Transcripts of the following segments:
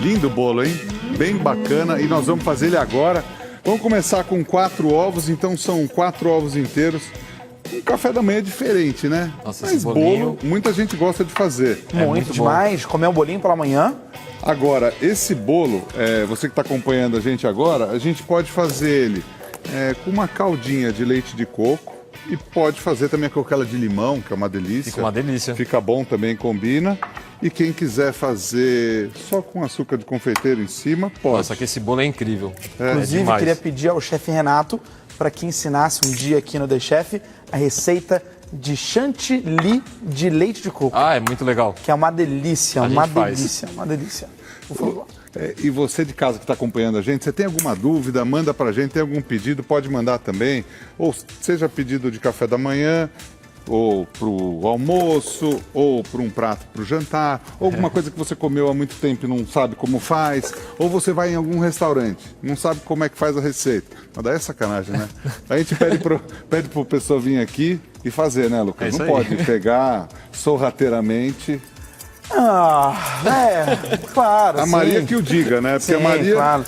Lindo o bolo, hein? Bem bacana. E nós vamos fazer ele agora. Vamos começar com 4 ovos, então são 4 ovos inteiros. Um café da manhã diferente, né? Nossa, mas esse bolinho... bolo, muita gente gosta de fazer. Muito demais. Bom. Comer um bolinho pela manhã. Agora, esse bolo, você que está acompanhando a gente agora, a gente pode fazer ele com uma caldinha de leite de coco e pode fazer também com aquela de limão, que é uma delícia. Fica uma delícia. Fica bom também, combina. E quem quiser fazer só com açúcar de confeiteiro em cima, pode. Nossa, que esse bolo é incrível. Inclusive, queria pedir ao chefe Renato para que ensinasse um dia aqui no The Chef a receita de chantilly de leite de coco. Ah, é muito legal. Que é uma delícia, uma delícia. Por favor. E você de casa que está acompanhando a gente, você tem alguma dúvida, manda para a gente, tem algum pedido, pode mandar também. Ou seja pedido de café da manhã, ou para o almoço, ou para um prato para o jantar, ou alguma coisa que você comeu há muito tempo e não sabe como faz, ou você vai em algum restaurante, não sabe como é que faz a receita. Mas daí é sacanagem, né? A gente pede para a pessoa vir aqui e fazer, né, Lucas? Não pode pegar sorrateiramente... claro. A Maria que o diga, né? Porque Sim,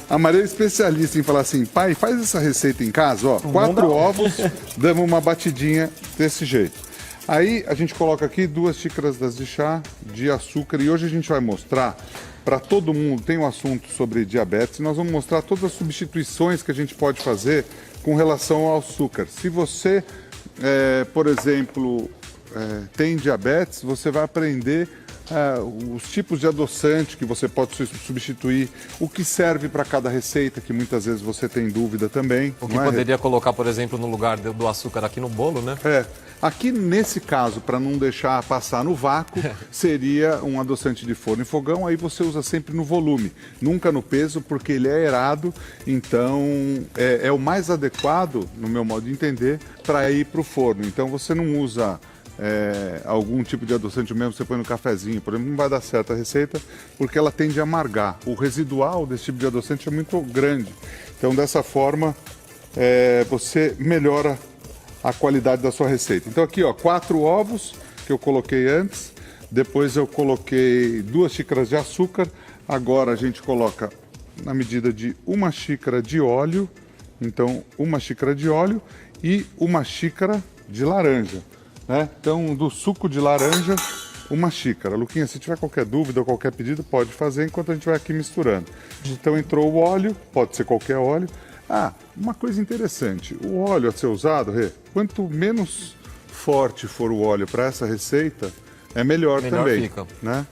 a Maria é especialista em falar assim, pai, faz essa receita em casa, ó, 4 ovos, damos uma batidinha desse jeito. Aí a gente coloca aqui 2 xícaras de chá de açúcar e hoje a gente vai mostrar para todo mundo, tem um assunto sobre diabetes, e nós vamos mostrar todas as substituições que a gente pode fazer com relação ao açúcar. Se você, por exemplo, tem diabetes, você vai aprender os tipos de adoçante que você pode substituir, o que serve para cada receita, que muitas vezes você tem dúvida também. O que poderia colocar, por exemplo, no lugar do açúcar aqui no bolo, né? Aqui nesse caso, para não deixar passar no vácuo, seria um adoçante de forno e fogão, aí você usa sempre no volume, nunca no peso, porque ele é aerado, então é o mais adequado, no meu modo de entender, para ir para o forno. Então você não usa... algum tipo de adoçante mesmo, você põe no cafezinho, por exemplo, não vai dar certo a receita, porque ela tende a amargar. O residual desse tipo de adoçante é muito grande. Então, dessa forma, você melhora a qualidade da sua receita. Então, aqui, ó, 4 ovos que eu coloquei antes, depois eu coloquei 2 xícaras de açúcar, agora a gente coloca na medida de 1 xícara de óleo, então 1 xícara de óleo e 1 xícara de laranja. Então, do suco de laranja, 1 xícara. Luquinha, se tiver qualquer dúvida ou qualquer pedido, pode fazer enquanto a gente vai aqui misturando. Então, entrou o óleo, pode ser qualquer óleo. Uma coisa interessante, o óleo a ser usado, quanto menos forte for o óleo para essa receita, é melhor também. Fica. Né?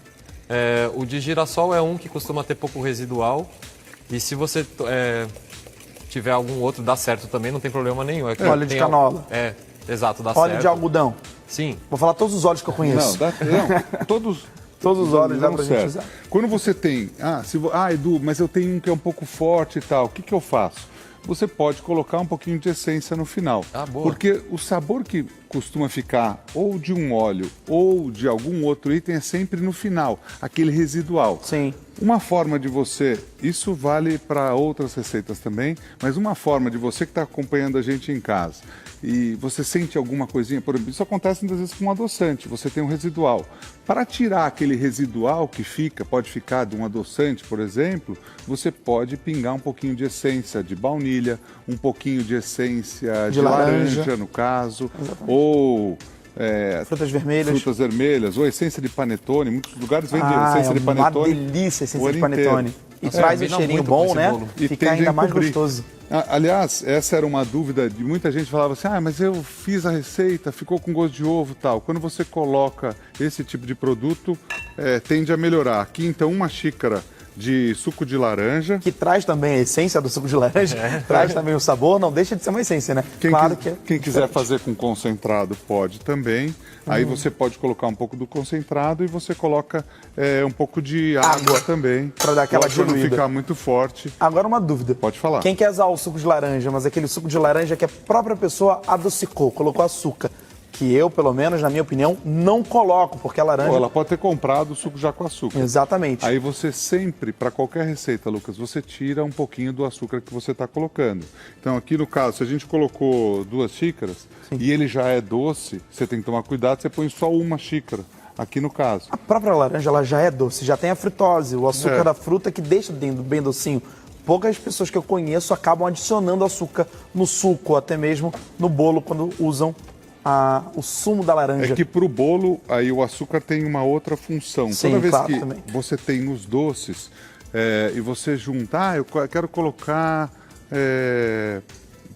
O de girassol é um que costuma ter pouco residual. E se você tiver algum outro, dá certo também, não tem problema nenhum. Óleo de canola. Exato, dá certo. Óleo de algodão. Sim. Vou falar todos os óleos que eu conheço. Todos os óleos dá pra gente usar. Quando você tem, Edu, mas eu tenho um que é um pouco forte e tal, o que eu faço? Você pode colocar um pouquinho de essência no final. Boa. Porque o sabor que costuma ficar ou de um óleo ou de algum outro item é sempre no final, aquele residual. Sim. Uma forma de você, isso vale para outras receitas também, mas uma forma de você que está acompanhando a gente em casa e você sente alguma coisinha, por exemplo, isso acontece muitas vezes com um adoçante, você tem um residual. Para tirar aquele residual que pode ficar de um adoçante, por exemplo, você pode pingar um pouquinho de essência de baunilha, um pouquinho de essência de laranja, no caso, ou... frutas vermelhas, ou essência de panetone. Muitos lugares vendem essência de panetone. Uma delícia a essência de panetone. E traz um cheirinho bom, né? E fica ainda mais gostoso. Aliás, essa era uma dúvida de muita gente, falava assim, mas eu fiz a receita, ficou com gosto de ovo e tal. Quando você coloca esse tipo de produto, tende a melhorar. Aqui, então, 1 xícara de suco de laranja. Que traz também a essência do suco de laranja, traz também o sabor, não deixa de ser uma essência, né? Quem quiser fazer com concentrado pode também. Aí você pode colocar um pouco do concentrado e você coloca um pouco de água também. Para dar aquela diluída. Para não ficar muito forte. Agora uma dúvida. Pode falar. Quem quer usar o suco de laranja, mas aquele suco de laranja que a própria pessoa adocicou, colocou açúcar, que eu, pelo menos, na minha opinião, não coloco, porque a laranja... Ela pode ter comprado o suco já com açúcar. Exatamente. Aí você sempre, para qualquer receita, Lucas, você tira um pouquinho do açúcar que você está colocando. Então, aqui no caso, se a gente colocou 2 xícaras e ele já é doce, você tem que tomar cuidado, você põe só 1 xícara. aqui no caso. A própria laranja, ela já é doce, já tem a frutose, o açúcar da fruta que deixa dentro bem docinho. Poucas pessoas que eu conheço acabam adicionando açúcar no suco, ou até mesmo no bolo, quando usam o sumo da laranja. É que pro bolo, aí o açúcar tem uma outra função. Sim, Toda vez claro, que também. você tem nos doces e você junta, eu quero colocar,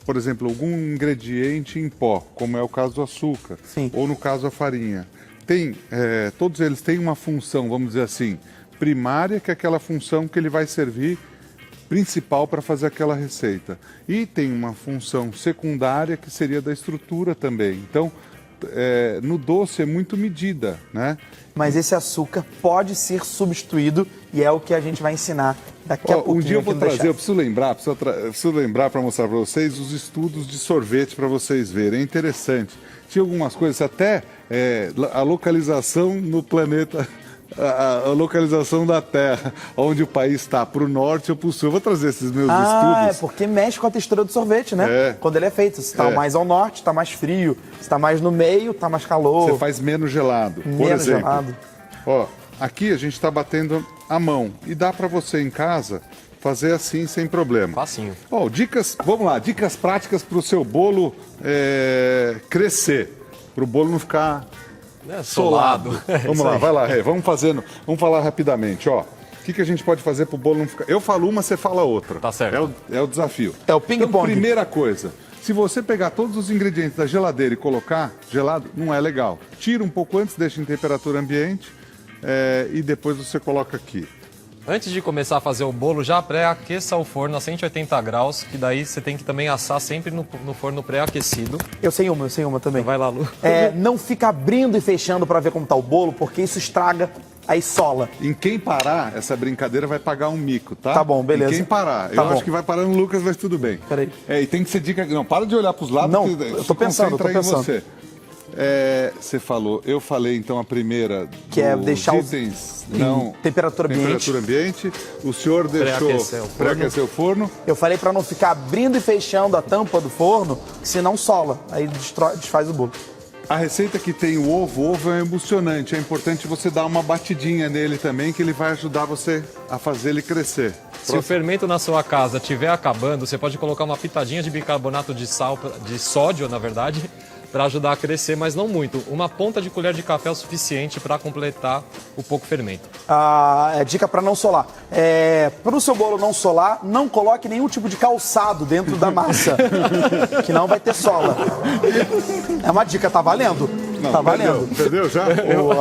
por exemplo, algum ingrediente em pó, como é o caso do açúcar, Sim. ou no caso a farinha. Todos eles têm uma função, vamos dizer assim, primária, que é aquela função que ele vai servir principal para fazer aquela receita. E tem uma função secundária que seria da estrutura também. Então, no doce é muito medida, né? Mas esse açúcar pode ser substituído e é o que a gente vai ensinar daqui a pouquinho. Um dia eu aqui vou no trazer, Chef. eu preciso lembrar para mostrar para vocês os estudos de sorvete para vocês verem. É interessante. Tinha algumas coisas, até a localização no planeta, a localização da Terra, onde o país está, para o norte ou para o sul. Eu vou trazer esses meus estudos. É porque mexe com a textura do sorvete, né? Quando ele é feito. Se está mais ao norte, está mais frio. Se está mais no meio, está mais calor. Você faz menos gelado, por Menos exemplo. gelado. Ó, aqui a gente está batendo a mão e dá para você em casa fazer assim sem problema. Facinho. Ó, vamos lá, dicas práticas para o seu bolo crescer, para o bolo não ficar solado. Vamos lá, vai lá, Rê, vamos falar rapidamente, ó. O que a gente pode fazer para o bolo não ficar... Eu falo uma, você fala outra. Tá certo. É o desafio. É o ping-pong. Então, primeira coisa, se você pegar todos os ingredientes da geladeira e colocar gelado, não é legal. Tira um pouco antes, deixa em temperatura ambiente e depois você coloca aqui. Antes de começar a fazer o bolo, já pré-aqueça o forno a 180 graus, que daí você tem que também assar sempre no forno pré-aquecido. Eu sei uma também. Vai lá, Lu. Não fica abrindo e fechando para ver como tá o bolo, porque isso estraga, aí sola. Em quem parar, essa brincadeira vai pagar um mico, tá? Tá bom, beleza. Em quem parar. Tá Eu bom. acho que vai parar no Lucas, mas tudo bem. Peraí. E tem que ser dica... Não, para de olhar para os lados. Não, que eu se tô pensando, concentra eu tô em você. Você falou, eu falei então a primeira Que é dos deixar os itens, não, temperatura ambiente. O senhor deixou Pré-aquecer o forno. pré-aquecer o forno. Eu falei para não ficar abrindo e fechando a tampa do forno, senão sola. Aí desfaz o bolo. A receita que tem o ovo é emulsionante. É importante você dar uma batidinha nele também, que ele vai ajudar você a fazer ele crescer. Se o fermento na sua casa estiver acabando, você pode colocar uma pitadinha de bicarbonato de sódio, na verdade, para ajudar a crescer, mas não muito. Uma ponta de colher de café é o suficiente para completar o pouco fermento. Dica para não solar. Para o seu bolo não solar, não coloque nenhum tipo de calçado dentro da massa, que não vai ter sola. É uma dica, tá valendo? Não, tá valendo. Perdeu já? Eu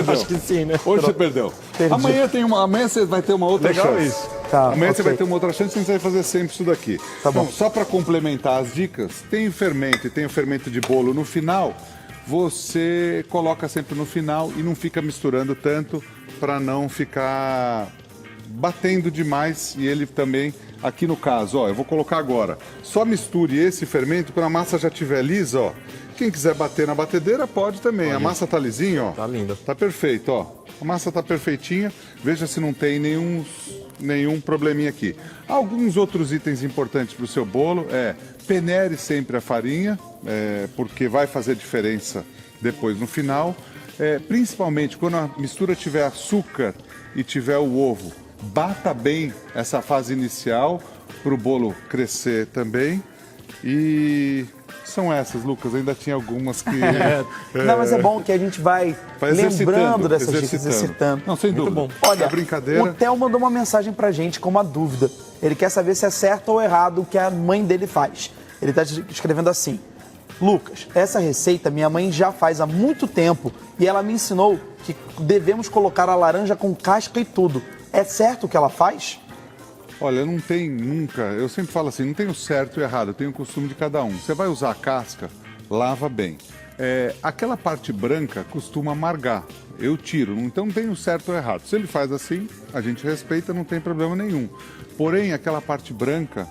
acho que sim, né? Hoje você perdeu. Perdi. Amanhã você vai ter uma outra Legal chance. isso. Tá, Amanhã você ok. vai ter uma outra chance e você vai fazer sempre isso daqui. Tá bom. Então, só para complementar as dicas, tem o fermento e tem o fermento de bolo no final, você coloca sempre no final e não fica misturando tanto para não ficar batendo demais e ele também, aqui no caso, ó, eu vou colocar agora. Só misture esse fermento quando a massa já estiver lisa, ó. Quem quiser bater na batedeira pode também. A massa tá lisinha, ó. Tá linda. Tá perfeito, ó. A massa tá perfeitinha. Veja se não tem nenhum probleminha aqui. Alguns outros itens importantes para o seu bolo peneire sempre a farinha, porque vai fazer diferença depois no final. Principalmente quando a mistura tiver açúcar e tiver o ovo, bata bem essa fase inicial para o bolo crescer também. E são essas, Lucas. Ainda tinha algumas que... Não, mas é bom que a gente vai lembrando dessas dicas, exercitando. Não, sem dúvida. bom. Olha, a brincadeira... o Theo mandou uma mensagem pra gente com uma dúvida. Ele quer saber se é certo ou errado o que a mãe dele faz. Ele tá escrevendo assim: Lucas, essa receita minha mãe já faz há muito tempo e ela me ensinou que devemos colocar a laranja com casca e tudo. É certo o que ela faz? Olha, não tem nunca, eu sempre falo assim, não tem o certo e o errado, tem o costume de cada um. Você vai usar a casca, lava bem. Aquela parte branca costuma amargar, eu tiro, então não tem o certo ou errado. Se ele faz assim, a gente respeita, não tem problema nenhum. Porém, aquela parte branca,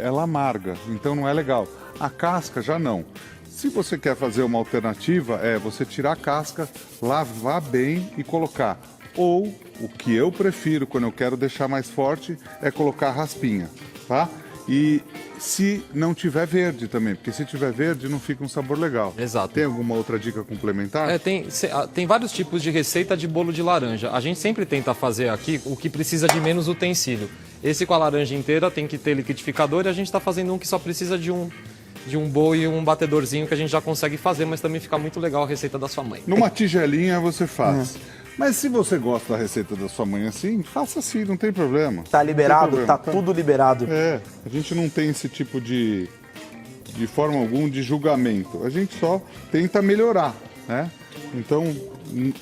ela amarga, então não é legal. A casca já não. Se você quer fazer uma alternativa, você tirar a casca, lavar bem e colocar. Ou, o que eu prefiro, quando eu quero deixar mais forte, é colocar raspinha, tá? E se não tiver verde também, porque se tiver verde não fica um sabor legal. Exato. Tem alguma outra dica complementar? Tem vários tipos de receita de bolo de laranja. A gente sempre tenta fazer aqui o que precisa de menos utensílio. Esse com a laranja inteira tem que ter liquidificador e a gente está fazendo um que só precisa de um bowl e um batedorzinho que a gente já consegue fazer, mas também fica muito legal a receita da sua mãe. Numa tigelinha você faz. Mas se você gosta da receita da sua mãe assim, faça assim, não tem problema. Tá liberado? Não tem problema, Tá tudo liberado. A gente não tem esse tipo de forma alguma de julgamento. A gente só tenta melhorar, né? Então,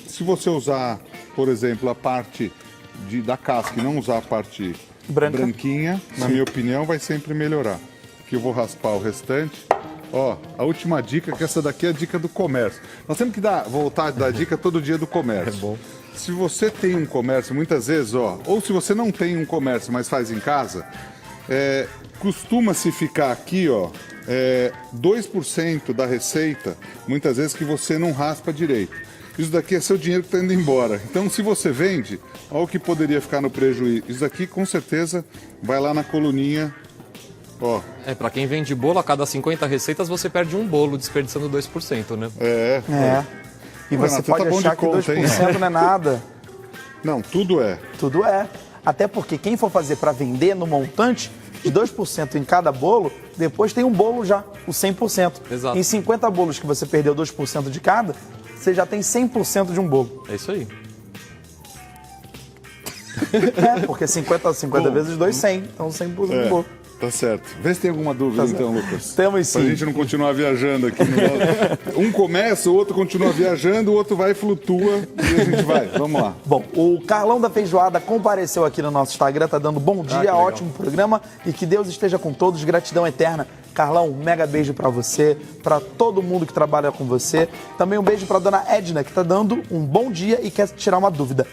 se você usar, por exemplo, a parte da casca e não usar a parte branquinha, na minha opinião, vai sempre melhorar. Aqui eu vou raspar o restante. Ó, a última dica, que essa daqui é a dica do comércio. Nós temos que voltar a dar dica todo dia do comércio. É bom. Se você tem um comércio, muitas vezes, ou se você não tem um comércio, mas faz em casa, costuma-se ficar aqui, 2% da receita, muitas vezes que você não raspa direito. Isso daqui é seu dinheiro que está indo embora. Então, se você vende, olha o que poderia ficar no prejuízo. Isso daqui, com certeza, vai lá na coluninha. Ó. Para quem vende bolo, a cada 50 receitas você perde um bolo, desperdiçando 2%, né? E você pode achar que 2% não é nada. Não, tudo é. Tudo é. Até porque quem for fazer para vender no montante, de 2% em cada bolo, depois tem um bolo já, o 100%. Exato. Em 50 bolos que você perdeu 2% de cada, você já tem 100% de um bolo. É isso aí. Porque 50 vezes 2, 100. Então 100% do bolo. Tá certo. Vê se tem alguma dúvida então, Lucas. Temos sim. Pra gente não continuar viajando aqui. Um começa, o outro continua viajando, o outro vai e flutua e a gente vai. Vamos lá. Bom, o Carlão da Feijoada compareceu aqui no nosso Instagram, tá dando bom dia, ótimo programa e que Deus esteja com todos, gratidão eterna. Carlão, um mega beijo pra você, pra todo mundo que trabalha com você. Também um beijo pra dona Edna, que tá dando um bom dia e quer tirar uma dúvida.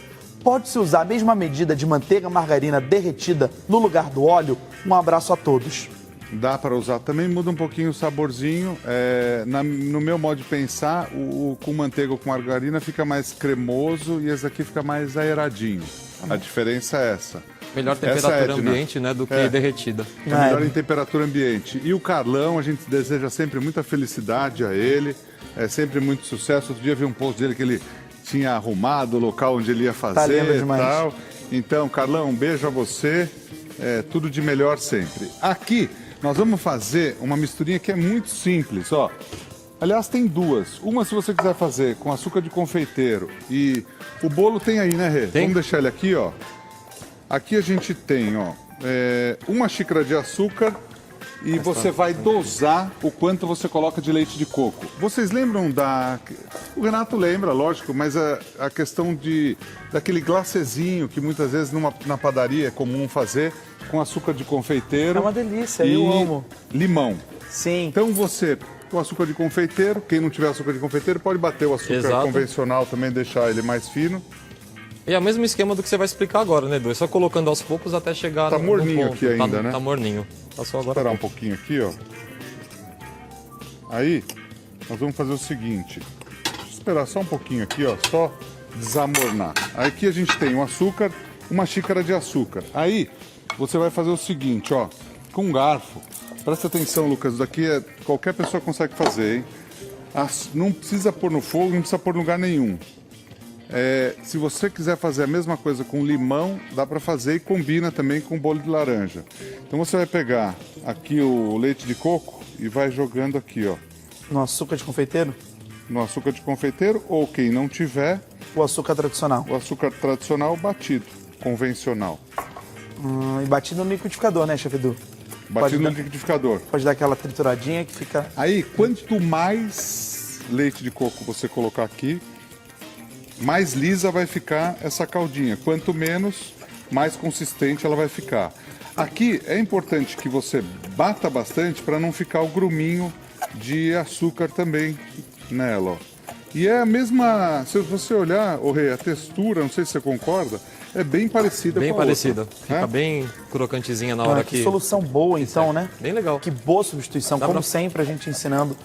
Pode-se usar a mesma medida de manteiga margarina derretida no lugar do óleo? Um abraço a todos. Dá para usar. Também muda um pouquinho o saborzinho. No meu modo de pensar, com manteiga ou com margarina fica mais cremoso e esse aqui fica mais aeradinho. A diferença é essa. Melhor temperatura ambiente, né, do que derretida. É melhor em temperatura ambiente. E o Carlão, a gente deseja sempre muita felicidade a ele. É sempre muito sucesso. Outro dia vi um post dele que ele tinha arrumado o local onde ele ia fazer e tal. Então, Carlão, um beijo a você. Tudo de melhor sempre. Aqui, nós vamos fazer uma misturinha que é muito simples, ó. Aliás, tem duas. Uma, se você quiser fazer com açúcar de confeiteiro. E o bolo tem aí, né, Rê? Tem. Vamos deixar ele aqui, ó. Aqui a gente tem, ó, uma xícara de açúcar. E você vai dosar o quanto você coloca de leite de coco. Vocês lembram o Renato lembra, lógico, mas a questão daquele glacezinho que muitas vezes na padaria é comum fazer com açúcar de confeiteiro. É uma delícia, eu amo. Limão. Sim. Então você, com açúcar de confeiteiro, quem não tiver açúcar de confeiteiro pode bater o açúcar convencional também, deixar ele mais fino. E é o mesmo esquema do que você vai explicar agora, né, Edu? É só colocando aos poucos até chegar no ponto. Tá morninho aqui ainda, né? Tá morninho. Tá só agora. Vou esperar um pouquinho aqui, ó. Aí, nós vamos fazer o seguinte. Deixa eu esperar só um pouquinho aqui, ó. Só desamornar. Aí aqui a gente tem o açúcar, uma xícara de açúcar. Aí, você vai fazer o seguinte, ó. Com um garfo. Presta atenção, Lucas. Isso daqui qualquer pessoa consegue fazer, hein? Não precisa pôr no fogo, não precisa pôr em lugar nenhum. Se você quiser fazer a mesma coisa com limão, dá para fazer e combina também com bolo de laranja. Então você vai pegar aqui o leite de coco e vai jogando aqui, ó. No açúcar de confeiteiro? No açúcar de confeiteiro, ou quem não tiver... O açúcar tradicional. O açúcar tradicional batido, convencional. E batido no liquidificador, né, chefe Edu? Batido no liquidificador. Pode dar aquela trituradinha que fica... Aí, quanto mais leite de coco você colocar aqui, mais lisa vai ficar essa caldinha. Quanto menos, mais consistente ela vai ficar. Aqui é importante que você bata bastante para não ficar o gruminho de açúcar também nela, ó. E é a mesma, se você olhar, Rê, a textura, não sei se você concorda, é bem parecida bem com a parecida. outra. Fica bem crocantezinha na hora que... Que solução boa, então, né? Bem legal. Que boa substituição, como sempre, a gente ensinando.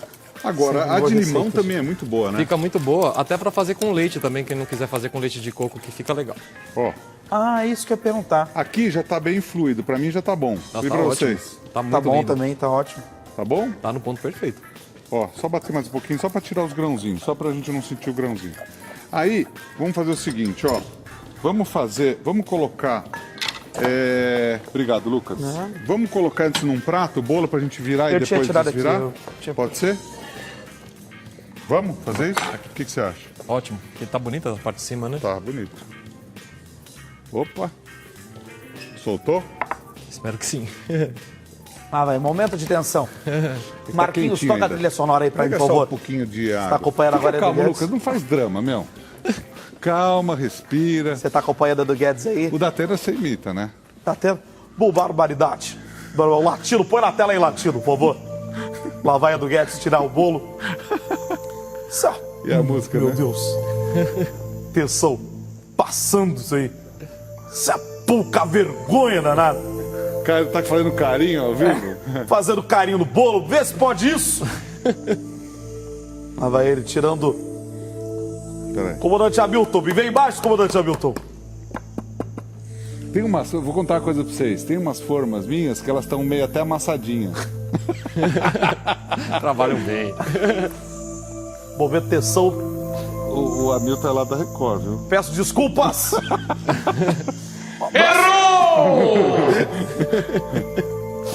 Agora, a de limão também é muito boa, né? Fica muito boa, até para fazer com leite também, quem não quiser fazer com leite de coco, que fica legal. Ó, Ah, isso que eu ia perguntar. Aqui já tá bem fluido, pra mim já tá bom. Tá, E tá pra ótimo. vocês? Tá muito Tá bom lindo. também, tá ótimo. Tá bom? Tá no ponto perfeito. Ó, só bater mais um pouquinho, só pra tirar os grãozinhos, só pra gente não sentir o grãozinho. Aí, vamos fazer o seguinte, ó. Vamos colocar... Obrigado, Lucas. Vamos colocar antes num prato o bolo pra gente virar Eu e tinha depois tirado desvirar? aqui, eu tinha- Pode ser? Vamos fazer isso? O que você acha? Ótimo. Porque tá bonita a parte de cima, né? Tá bonito. Opa. Soltou? Espero que sim. Ah, vai, momento de tensão. Marquinhos, quentinho toca a ainda. trilha sonora aí pra mim, Pega por só um favor. pouquinho de água. acompanhando Fica agora, calma, Edu Guedes? Lucas, não faz drama, meu. Calma, respira. Você tá acompanhando a do Guedes aí? O da Tena você imita, né? Tá tendo? Barbaridade. Latino, põe na tela aí, Latino, por favor. Lá vai a do Guedes tirar o bolo. E a música, Meu né? Deus. Tensão. Passando isso aí. Isso é pouca vergonha, danada. Cara, tá fazendo carinho ao vivo? Fazendo carinho no bolo. Vê se pode isso. Lá vai ele tirando. Peraí. Comandante Hamilton, me vem embaixo, comandante Hamilton. Tem umas, eu vou contar uma coisa pra vocês. Tem umas formas minhas que elas estão meio até amassadinhas. Trabalham bem. Momento tensão. O Hamilton é lá da Record, viu? Peço desculpas.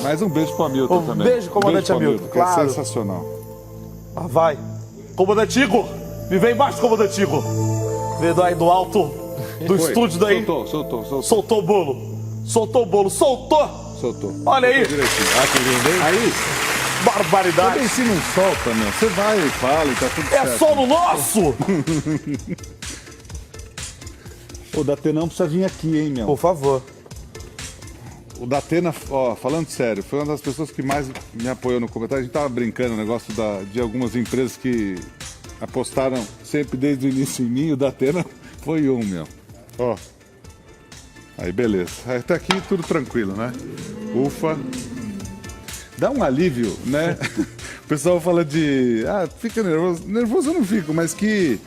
Mais um beijo pro Hamilton Um também. beijo, comandante pro Hamilton, que claro. é sensacional. Lá vai. Comandante Igor, me vem embaixo, comandante Igor. Vendo aí do alto do Foi. estúdio daí. Soltou. Soltou o bolo. Soltou o bolo. Soltou. Olha aí. Direitinho. Ah, que lindo, hein? Aí, Barbaridade. também se não solta, meu. Você vai e fala e tá tudo certo. É só no nosso. O Datena não precisa vir aqui, hein, meu. Por favor. O Datena, ó, falando sério, foi uma das pessoas que mais me apoiou no comentário. A gente tava brincando o negócio de algumas empresas que apostaram sempre desde o início em mim. O Datena foi um, meu. Ó. Aí, beleza. Até aqui tudo tranquilo, né? Ufa. Dá um alívio, né? O pessoal fala de... Ah, fica nervoso. Nervoso eu não fico, mas que...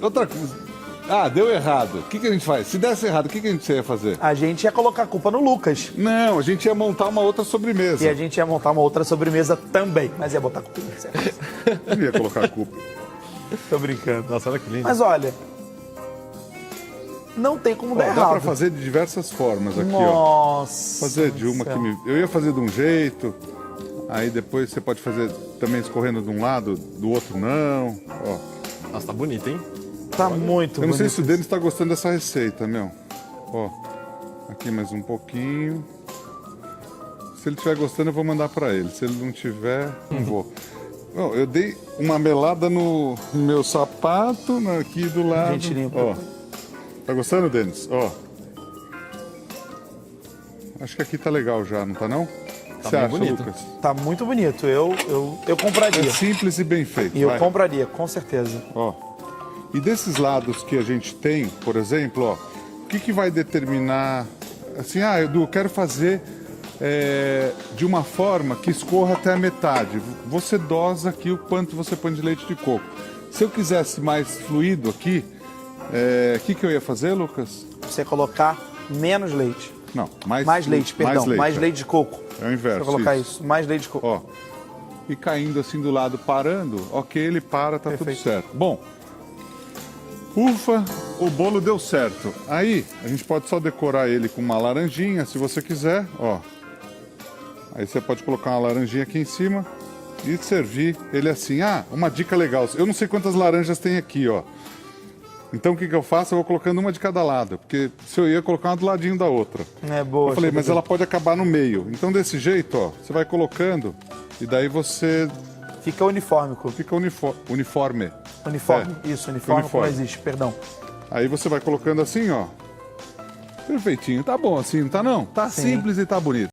Outra coisa. Ah, deu errado. O que a gente faz? Se desse errado, o que a gente ia fazer? A gente ia colocar a culpa no Lucas. Não, a gente ia montar uma outra sobremesa. E a gente ia montar uma outra sobremesa também. Mas ia botar a culpa em você. Não ia colocar a culpa. Tô brincando. Nossa, olha que lindo. Mas olha... Não tem como dar Ó, errado. dá pra fazer de diversas formas aqui, ó. Nossa. Fazer de uma que me... Eu ia fazer de um jeito, aí depois você pode fazer também escorrendo de um lado, do outro não. Ó. Nossa, tá bonito, hein? Tá muito Eu não sei bonito. se o Denis tá gostando dessa receita, meu. Ó, aqui mais um pouquinho. Se ele estiver gostando, eu vou mandar pra ele. Se ele não tiver, não vou. Bom, eu dei uma melada no meu sapato, aqui do lado. Gente limpa. Ó. Tá gostando, Denis? Ó. Acho que aqui tá legal já, não tá não? Tá Você bem acha, bonito. Lucas? Tá muito bonito. Eu compraria. É simples e bem feito. E eu vai. compraria, com certeza. Ó. E desses lados que a gente tem, por exemplo, ó, o que vai determinar... Assim, Edu, eu quero fazer de uma forma que escorra até a metade. Você dosa aqui o quanto você põe de leite de coco. Se eu quisesse mais fluido aqui, o que eu ia fazer, Lucas? Você colocar menos leite. Não, Mais leite, perdão. Mais leite de coco. É o inverso. Deixa eu colocar isso. Mais leite de coco. Ó. E caindo assim do lado, parando, ok, ele para, tá Perfeito. tudo certo. Bom, ufa, o bolo deu certo. Aí, a gente pode só decorar ele com uma laranjinha, se você quiser, ó. Aí você pode colocar uma laranjinha aqui em cima e servir ele assim. Ah, uma dica legal. Eu não sei quantas laranjas tem aqui, ó. Então o que eu faço? Eu vou colocando uma de cada lado, porque se eu ia colocar uma do ladinho da outra. É boa. Eu falei, achei mas que- ela pode acabar no meio. Então desse jeito, ó, você vai colocando e daí você Fica uniforme. fica uniforme. Uniforme. Isso, uniforme não Uniforme. existe, perdão. Aí você vai colocando assim, ó. Perfeitinho. Tá bom assim, não tá não? Tá Sim. simples e tá bonito.